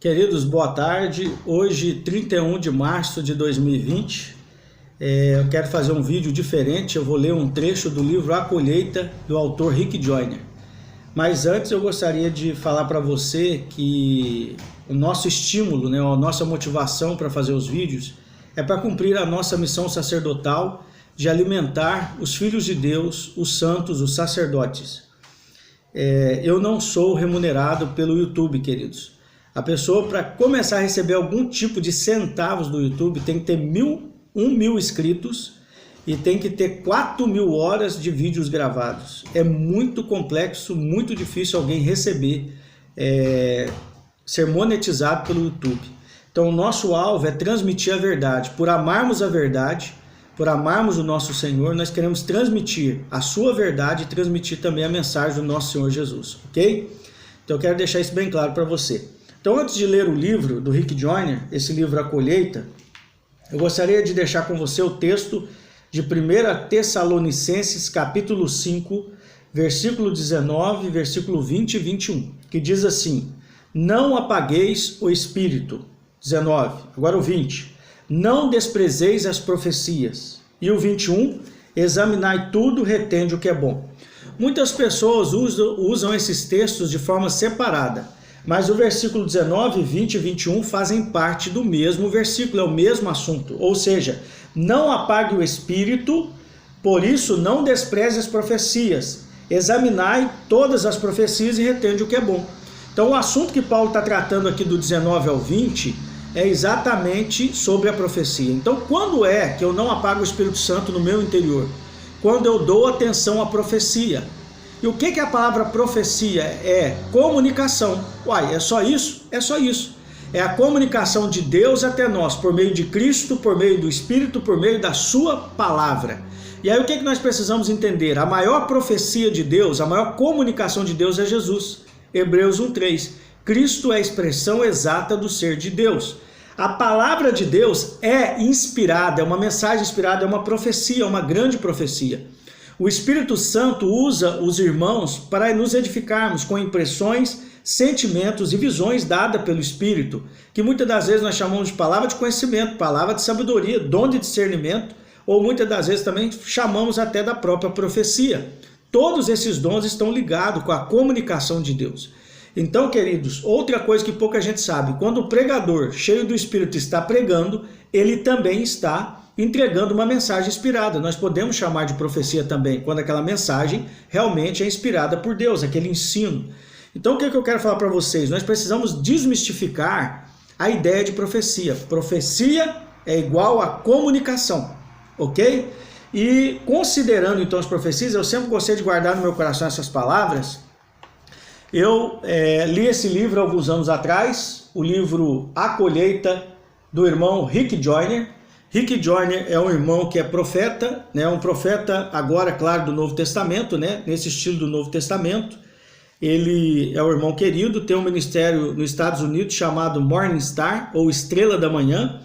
Queridos, boa tarde. Hoje, 31 de março de 2020, eu quero fazer um vídeo diferente. Eu vou ler um trecho do livro A Colheita, do autor Rick Joyner. Mas antes eu gostaria de falar para você que o nosso estímulo, a nossa motivação para fazer os vídeos é para cumprir a nossa missão sacerdotal de alimentar os filhos de Deus, os santos, os sacerdotes. Eu não sou remunerado pelo YouTube, queridos. A pessoa, para começar a receber algum tipo de centavos do YouTube, tem que ter 1 mil inscritos e tem que ter 4.000 horas de vídeos gravados. É muito complexo, muito difícil alguém receber, ser monetizado pelo YouTube. Então o nosso alvo é transmitir a verdade. Por amarmos a verdade, por amarmos o nosso Senhor, nós queremos transmitir a sua verdade e transmitir também a mensagem do nosso Senhor Jesus, ok? Então eu quero deixar isso bem claro para você. Então, antes de ler o livro do Rick Joyner, esse livro A Colheita, eu gostaria de deixar com você o texto de 1 Tessalonicenses, capítulo 5, versículo 19, versículo 20 e 21, que diz assim: não apagueis o espírito. 19, agora o 20. Não desprezeis as profecias. E o 21, examinai tudo, retende o que é bom. Muitas pessoas usam esses textos de forma separada. Mas o versículo 19, 20 e 21 fazem parte do mesmo versículo, é o mesmo assunto. Ou seja, não apague o espírito, por isso não despreze as profecias. Examinai todas as profecias e retende o que é bom. Então o assunto que Paulo está tratando aqui do 19 ao 20 é exatamente sobre a profecia. Então quando é que eu não apago o Espírito Santo no meu interior? Quando eu dou atenção à profecia. E o que a palavra profecia é? Comunicação. Uai, é só isso? É só isso. É a comunicação de Deus até nós, por meio de Cristo, por meio do Espírito, por meio da sua palavra. E aí o que nós precisamos entender? A maior profecia de Deus, a maior comunicação de Deus é Jesus. Hebreus 1:3. Cristo é a expressão exata do ser de Deus. A palavra de Deus é inspirada, é uma mensagem inspirada, é uma profecia, é uma grande profecia. O Espírito Santo usa os irmãos para nos edificarmos com impressões, sentimentos e visões dadas pelo Espírito, que muitas das vezes nós chamamos de palavra de conhecimento, palavra de sabedoria, dom de discernimento, ou muitas das vezes também chamamos até da própria profecia. Todos esses dons estão ligados com a comunicação de Deus. Então, queridos, outra coisa que pouca gente sabe, quando o pregador cheio do Espírito está pregando, ele também está entregando uma mensagem inspirada. Nós podemos chamar de profecia também, quando aquela mensagem realmente é inspirada por Deus, aquele ensino. Então o que eu quero falar para vocês? Nós precisamos desmistificar a ideia de profecia. Profecia é igual a comunicação, ok? E considerando então as profecias, eu sempre gostei de guardar no meu coração essas palavras. Eu li esse livro alguns anos atrás, o livro A Colheita, do irmão Rick Joyner. Rick Joyner é um irmão que é profeta, um profeta agora, claro, do Novo Testamento, nesse estilo do Novo Testamento. Ele é um irmão querido, tem um ministério nos Estados Unidos chamado Morning Star, ou Estrela da Manhã,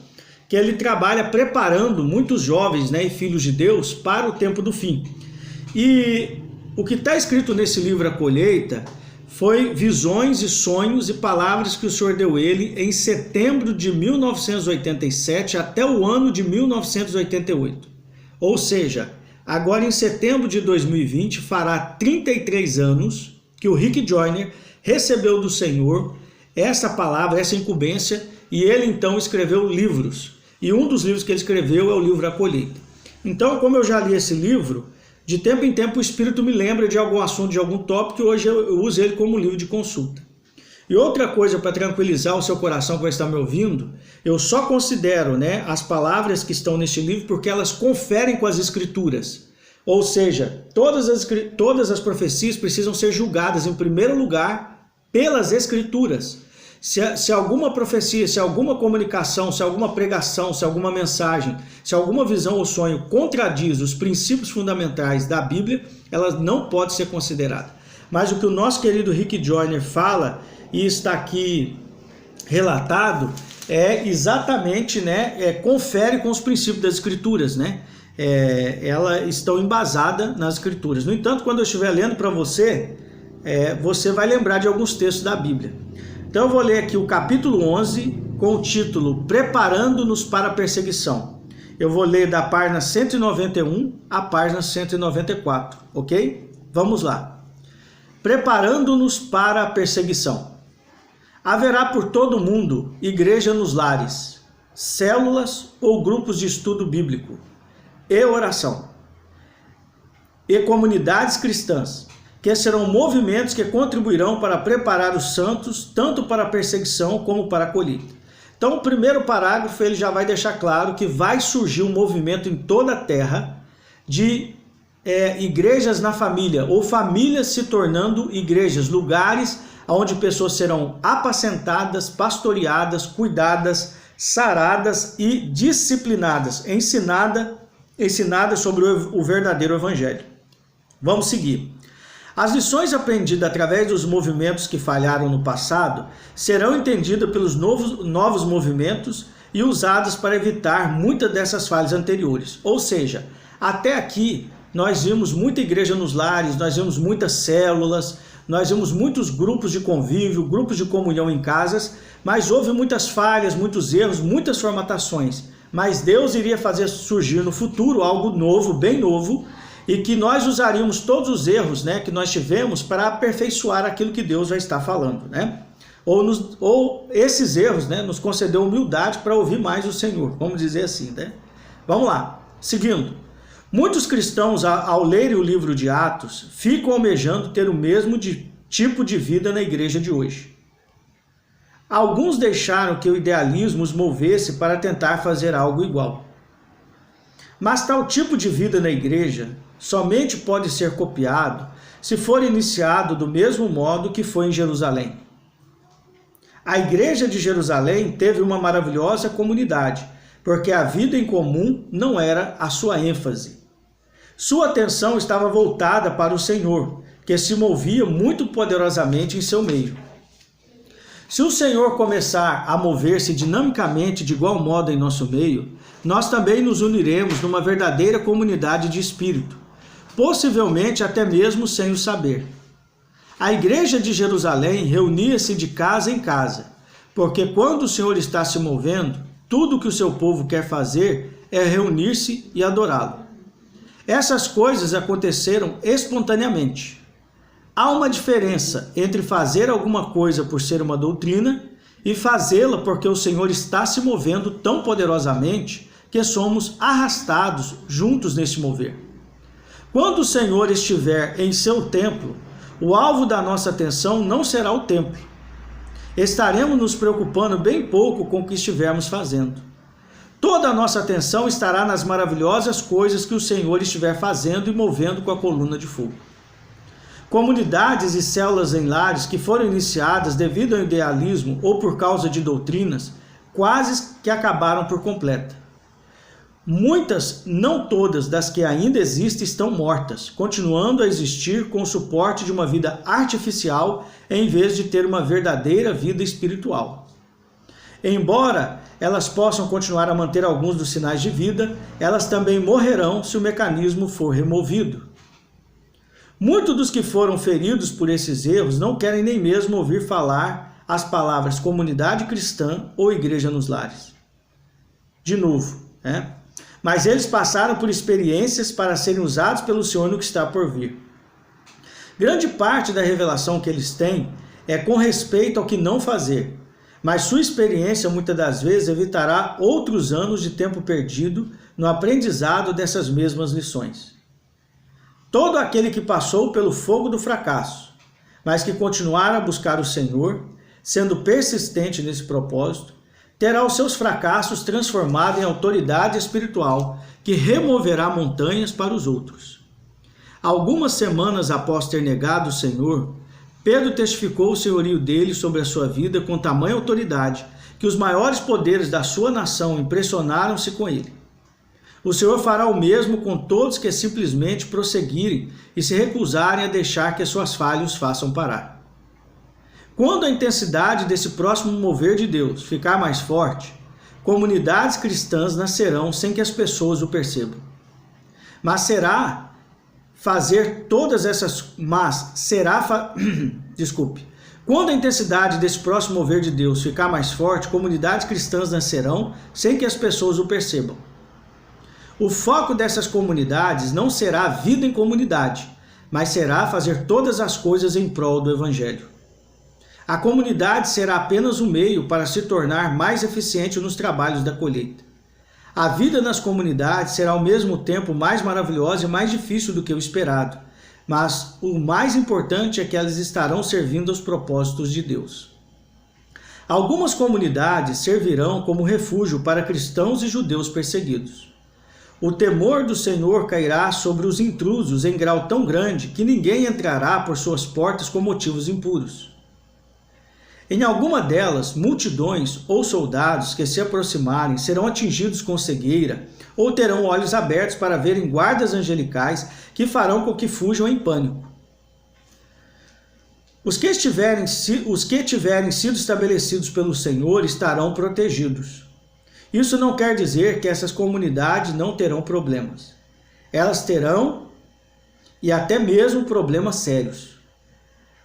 que ele trabalha preparando muitos jovens e filhos de Deus para o tempo do fim. E o que está escrito nesse livro A Colheita foi visões e sonhos e palavras que o Senhor deu ele em setembro de 1987 até o ano de 1988. Ou seja, agora em setembro de 2020 fará 33 anos que o Rick Joyner recebeu do Senhor essa palavra, essa incumbência, e ele então escreveu livros. E um dos livros que ele escreveu é o livro A Colheita. Então, como eu já li esse livro, de tempo em tempo o Espírito me lembra de algum assunto, de algum tópico, e hoje eu uso ele como livro de consulta. E outra coisa para tranquilizar o seu coração que vai estar me ouvindo, eu só considero as palavras que estão neste livro porque elas conferem com as Escrituras. Ou seja, todas as profecias precisam ser julgadas em primeiro lugar pelas Escrituras. Se alguma profecia, se alguma comunicação, se alguma pregação, se alguma mensagem, se alguma visão ou sonho contradiz os princípios fundamentais da Bíblia, ela não pode ser considerada. Mas o que o nosso querido Rick Joyner fala, e está aqui relatado, é exatamente, confere com os princípios das Escrituras, elas estão embasadas nas Escrituras. No entanto, quando eu estiver lendo para você, você vai lembrar de alguns textos da Bíblia. Então eu vou ler aqui o capítulo 11 com o título Preparando-nos para a Perseguição. Eu vou ler da página 191 à página 194, ok? Vamos lá. Preparando-nos para a perseguição. Haverá por todo o mundo igreja nos lares, células ou grupos de estudo bíblico e oração, e comunidades cristãs, que serão movimentos que contribuirão para preparar os santos, tanto para a perseguição como para a colheita. Então, o primeiro parágrafo ele já vai deixar claro que vai surgir um movimento em toda a terra de igrejas na família, ou famílias se tornando igrejas, lugares onde pessoas serão apacentadas, pastoreadas, cuidadas, saradas e disciplinadas, ensinadas sobre o verdadeiro evangelho. Vamos seguir. As lições aprendidas através dos movimentos que falharam no passado serão entendidas pelos novos movimentos e usadas para evitar muitas dessas falhas anteriores. Ou seja, até aqui nós vimos muita igreja nos lares, nós vimos muitas células, nós vimos muitos grupos de convívio, grupos de comunhão em casas, mas houve muitas falhas, muitos erros, muitas formatações. Mas Deus iria fazer surgir no futuro algo novo, bem novo, e que nós usaríamos todos os erros, né, que nós tivemos para aperfeiçoar aquilo que Deus já está falando, né? Ou esses erros, né, nos concedeu humildade para ouvir mais o Senhor, vamos dizer assim, né? Vamos lá, seguindo. Muitos cristãos, ao lerem o livro de Atos, ficam almejando ter o mesmo tipo de vida na igreja de hoje. Alguns deixaram que o idealismo os movesse para tentar fazer algo igual. Mas tal tipo de vida na igreja somente pode ser copiado se for iniciado do mesmo modo que foi em Jerusalém. A igreja de Jerusalém teve uma maravilhosa comunidade, porque a vida em comum não era a sua ênfase. Sua atenção estava voltada para o Senhor, que se movia muito poderosamente em seu meio. Se o Senhor começar a mover-se dinamicamente de igual modo em nosso meio, nós também nos uniremos numa verdadeira comunidade de espírito, possivelmente até mesmo sem o saber. A igreja de Jerusalém reunia-se de casa em casa, porque quando o Senhor está se movendo, tudo o que o seu povo quer fazer é reunir-se e adorá-lo. Essas coisas aconteceram espontaneamente. Há uma diferença entre fazer alguma coisa por ser uma doutrina e fazê-la porque o Senhor está se movendo tão poderosamente que somos arrastados juntos neste mover. Quando o Senhor estiver em seu templo, o alvo da nossa atenção não será o templo. Estaremos nos preocupando bem pouco com o que estivermos fazendo. Toda a nossa atenção estará nas maravilhosas coisas que o Senhor estiver fazendo e movendo com a coluna de fogo. Comunidades e células em lares que foram iniciadas devido ao idealismo ou por causa de doutrinas, quase que acabaram por completo. Muitas, não todas, das que ainda existem estão mortas, continuando a existir com o suporte de uma vida artificial em vez de ter uma verdadeira vida espiritual. Embora elas possam continuar a manter alguns dos sinais de vida, elas também morrerão se o mecanismo for removido. Muitos dos que foram feridos por esses erros não querem nem mesmo ouvir falar as palavras comunidade cristã ou igreja nos lares. De novo, né? Mas eles passaram por experiências para serem usados pelo Senhor no que está por vir. Grande parte da revelação que eles têm é com respeito ao que não fazer, mas sua experiência muitas das vezes evitará outros anos de tempo perdido no aprendizado dessas mesmas lições. Todo aquele que passou pelo fogo do fracasso, mas que continuar a buscar o Senhor, sendo persistente nesse propósito, terá os seus fracassos transformados em autoridade espiritual que removerá montanhas para os outros. Algumas semanas após ter negado o Senhor, Pedro testificou o senhorio dele sobre a sua vida com tamanha autoridade que os maiores poderes da sua nação impressionaram-se com ele. O Senhor fará o mesmo com todos que simplesmente prosseguirem e se recusarem a deixar que as suas falhas os façam parar. Quando a intensidade desse próximo mover de Deus ficar mais forte, comunidades cristãs nascerão sem que as pessoas o percebam. Mas Quando a intensidade desse próximo mover de Deus ficar mais forte, comunidades cristãs nascerão sem que as pessoas o percebam. O foco dessas comunidades não será a vida em comunidade, mas será fazer todas as coisas em prol do Evangelho. A comunidade será apenas um meio para se tornar mais eficiente nos trabalhos da colheita. A vida nas comunidades será ao mesmo tempo mais maravilhosa e mais difícil do que o esperado, mas o mais importante é que elas estarão servindo aos propósitos de Deus. Algumas comunidades servirão como refúgio para cristãos e judeus perseguidos. O temor do Senhor cairá sobre os intrusos em grau tão grande que ninguém entrará por suas portas com motivos impuros. Em alguma delas, multidões ou soldados que se aproximarem serão atingidos com cegueira ou terão olhos abertos para verem guardas angelicais que farão com que fujam em pânico. Os que tiverem sido estabelecidos pelo Senhor estarão protegidos. Isso não quer dizer que essas comunidades não terão problemas. Elas terão, e até mesmo problemas sérios.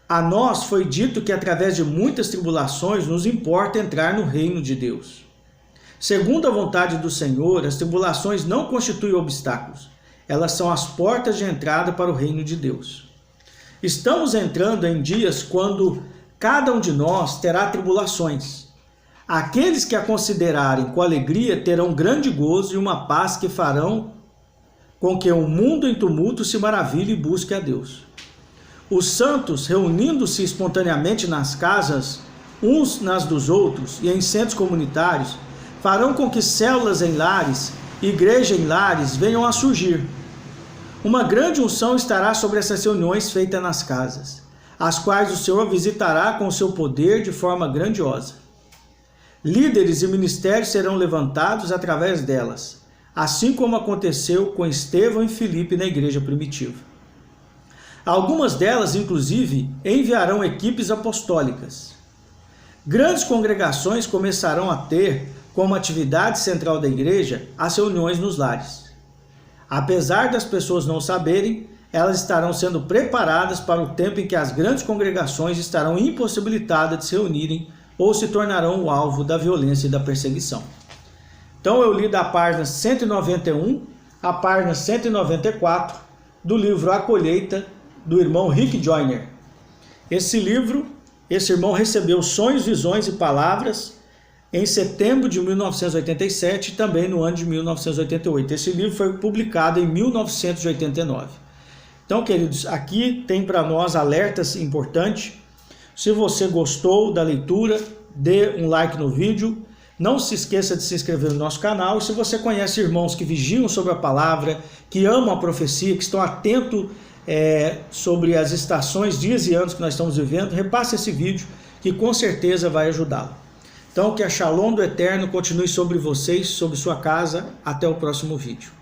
A nós foi dito que através de muitas tribulações nos importa entrar no reino de Deus. Segundo a vontade do Senhor, as tribulações não constituem obstáculos. Elas são as portas de entrada para o reino de Deus. Estamos entrando em dias quando cada um de nós terá tribulações. Aqueles que a considerarem com alegria terão grande gozo e uma paz que farão com que o mundo em tumulto se maravilhe e busque a Deus. Os santos, reunindo-se espontaneamente nas casas, uns nas dos outros e em centros comunitários, farão com que células em lares, igreja em lares, venham a surgir. Uma grande unção estará sobre essas reuniões feitas nas casas, as quais o Senhor visitará com o seu poder de forma grandiosa. Líderes e ministérios serão levantados através delas, assim como aconteceu com Estevão e Filipe na igreja primitiva. Algumas delas, inclusive, enviarão equipes apostólicas. Grandes congregações começarão a ter como atividade central da igreja as reuniões nos lares. Apesar das pessoas não saberem, elas estarão sendo preparadas para o tempo em que as grandes congregações estarão impossibilitadas de se reunirem ou se tornarão o alvo da violência e da perseguição. Então eu li da página 191 à página 194 do livro A Colheita, do irmão Rick Joyner. Esse livro, esse irmão recebeu sonhos, visões e palavras em setembro de 1987 e também no ano de 1988. Esse livro foi publicado em 1989. Então, queridos, aqui tem para nós alertas importantes. Se você gostou da leitura, dê um like no vídeo. Não se esqueça de se inscrever no nosso canal. E se você conhece irmãos que vigiam sobre a palavra, que amam a profecia, que estão atentos sobre as estações, dias e anos que nós estamos vivendo, repasse esse vídeo que com certeza vai ajudá-lo. Então, que a Shalom do Eterno continue sobre vocês, sobre sua casa. Até o próximo vídeo.